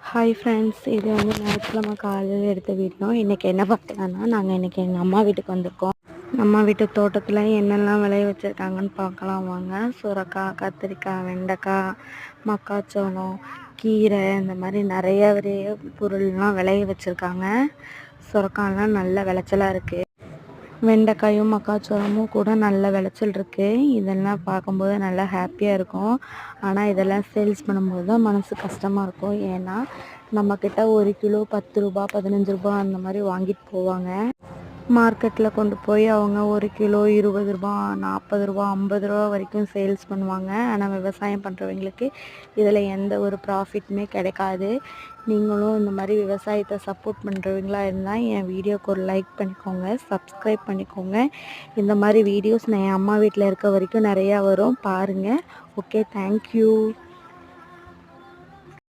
Hi friends, இது வந்து ஞாயிற்றுக்கிழமை காலையில் எடுத்த வீடியோ. இன்றைக்கி என்ன பார்க்கலான்னா, நாங்கள் இன்றைக்கி எங்கள் அம்மா வீட்டுக்கு வந்திருக்கோம். அம்மா வீட்டு தோட்டத்தில் என்னெல்லாம் விளைய வச்சுருக்காங்கன்னு பார்க்கலாம் வாங்க. சுரக்காய், கத்திரிக்காய், வெண்டைக்காய், மக்காச்சோளம், கீரை, இந்த மாதிரி நிறைய பொருள்லாம் விளைய வச்சுருக்காங்க. சுரக்காயெலாம் நல்ல விளைச்சலாக இருக்குது. வெண்டைக்காயும் மக்காச்சோளமும் கூட நல்ல விளைச்சல் இருக்குது. இதெல்லாம் பார்க்கும்போது நல்லா ஹாப்பியாக இருக்கும். ஆனால் இதெல்லாம் சேல்ஸ் பண்ணும்போது தான் மனசு கஷ்டமாக இருக்கும். ஏன்னா நம்மக்கிட்ட 1 கிலோ 10 ரூபா 15 ரூபா அந்த மாதிரி வாங்கிட்டு போவாங்க. மார்க்கெட்டில் கொண்டு போய் அவங்க 1 கிலோ 20 ரூபா 40 ரூபா 50 ரூபா வரைக்கும் சேல்ஸ் பண்ணுவாங்க. ஆனால் விவசாயம் பண்ணுறவங்களுக்கு இதில் எந்த ஒரு ப்ராஃபிட்டுமே கிடைக்காது. நீங்களும் இந்த மாதிரி விவசாயத்தை சப்போர்ட் பண்ணுறவங்களா இருந்தால் என் வீடியோக்கு ஒரு லைக் பண்ணிக்கோங்க, சப்ஸ்கிரைப் பண்ணிக்கோங்க. இந்த மாதிரி வீடியோஸ் நான் என் அம்மா வீட்டில் இருக்க வரைக்கும் நிறையா வரும், பாருங்கள். Okay, thank you.